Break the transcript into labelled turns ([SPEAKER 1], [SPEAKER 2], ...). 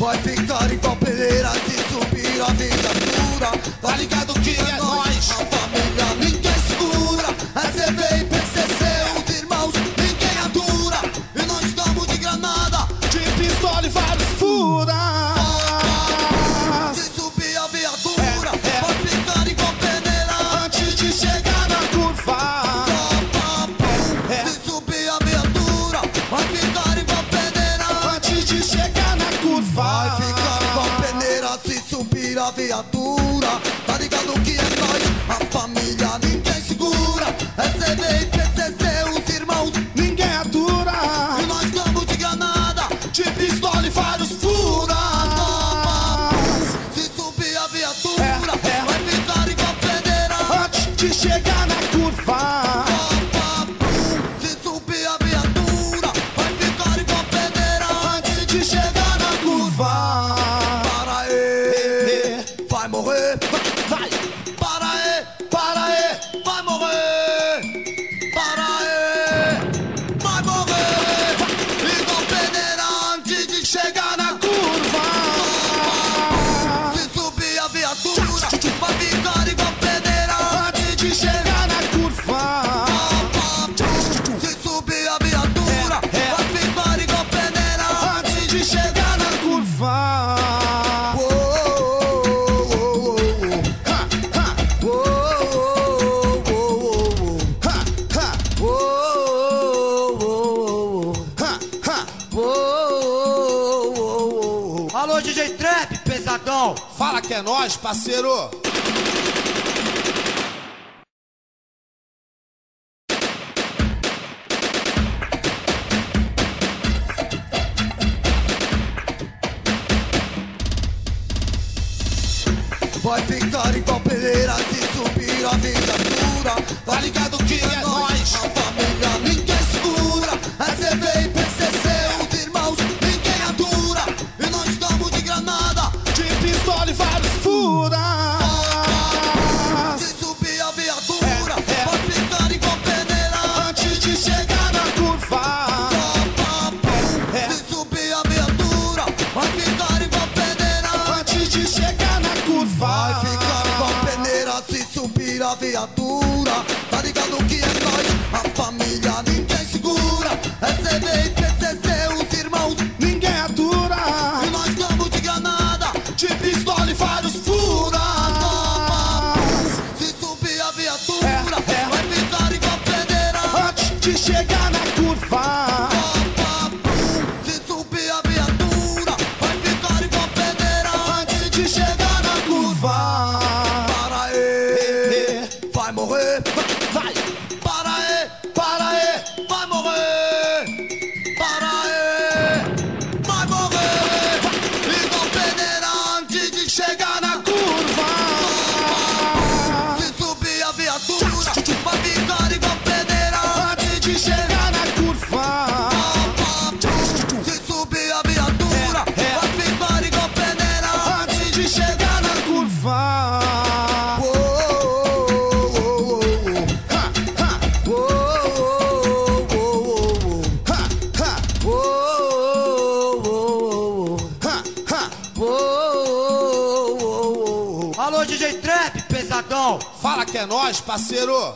[SPEAKER 1] Vai ficar igual peneira se subir a viatura. Tá ligado que é nós, a família ninguém segura. SCV e PCC, os irmãos, ninguém atura. E nós estamos de granada,
[SPEAKER 2] de pistola e vários fura.
[SPEAKER 1] se subir a viatura, vai ficar igual peneira
[SPEAKER 2] Antes de chegar na curva.
[SPEAKER 1] se subir a viatura, vai ficar igual peneira
[SPEAKER 2] Antes de chegar na curva.
[SPEAKER 1] vai ficar igual peneira se subir a viatura. Tá ligado que é nós, a família ninguém segura. SCV e PCC, os irmãos,
[SPEAKER 2] Ninguém atura.
[SPEAKER 1] e nós estamos de granada,
[SPEAKER 2] De pistola e vários fura.
[SPEAKER 1] se subir a viatura, vai ficar igual peneira
[SPEAKER 2] Antes de chegar na curva.
[SPEAKER 1] se subir a viatura, vai ficar igual peneira
[SPEAKER 2] Antes de chegar na curva.
[SPEAKER 1] Para aí, vai morrer.
[SPEAKER 2] Vai,
[SPEAKER 1] Para aí,
[SPEAKER 2] para aí.
[SPEAKER 1] vai morrer. Para aí, vai morrer. Igual peneira antes de
[SPEAKER 2] Chegar na curva.
[SPEAKER 1] se subir a viatura, vai ficar igual peneira
[SPEAKER 2] Antes de chegar na curva.
[SPEAKER 1] se subir a viatura, vai ficar igual peneira
[SPEAKER 2] Antes de chegar na curva. Ha, ha, ha, ha, ha.
[SPEAKER 3] Alô, DJ Trap, pesadão.
[SPEAKER 2] Fala que é nós, parceiro.
[SPEAKER 1] vai ficar igual peneira se subir a viatura. Tá ligado que é nós, a família ninguém segura. SCV e PCC, os irmãos, ninguém atura. E nós estamos de granada,
[SPEAKER 2] De pistola e vários fura.
[SPEAKER 1] se subir a viatura, vai ficar igual peneira
[SPEAKER 2] Antes de chegar na curva.
[SPEAKER 1] se subir a viatura, vai ficar igual peneira
[SPEAKER 2] Antes de chegar na curva.
[SPEAKER 1] vai ficar igual peneira se subir a viatura. Tá ligado que é nós, a família ninguém segura. SCV e PCC, os irmãos,
[SPEAKER 2] Ninguém atura.
[SPEAKER 1] e nós estamos de granada,
[SPEAKER 2] De pistola e vários fura.
[SPEAKER 1] se subir a viatura, vai ficar igual peneira
[SPEAKER 2] Antes de chegar na curva.
[SPEAKER 1] se subir a viatura, vai ficar igual peneira
[SPEAKER 2] Antes de chegar na curva.
[SPEAKER 1] Para aí, vai morrer.
[SPEAKER 2] Vai,
[SPEAKER 1] Para aí,
[SPEAKER 2] para aí.
[SPEAKER 1] vai morrer. Para aí, vai morrer. Igual peneira antes de
[SPEAKER 2] Chegar na curva.
[SPEAKER 1] se subir a viatura, vai ficar igual peneira
[SPEAKER 2] Antes de chegar na curva.
[SPEAKER 1] se subir a viatura, vai ficar igual peneira
[SPEAKER 2] Antes de chegar na curva. Ha, ha, ha, ha, ha, ha.
[SPEAKER 3] Alô, DJ Trap, pesadão.
[SPEAKER 2] Fala que é nós, parceiro.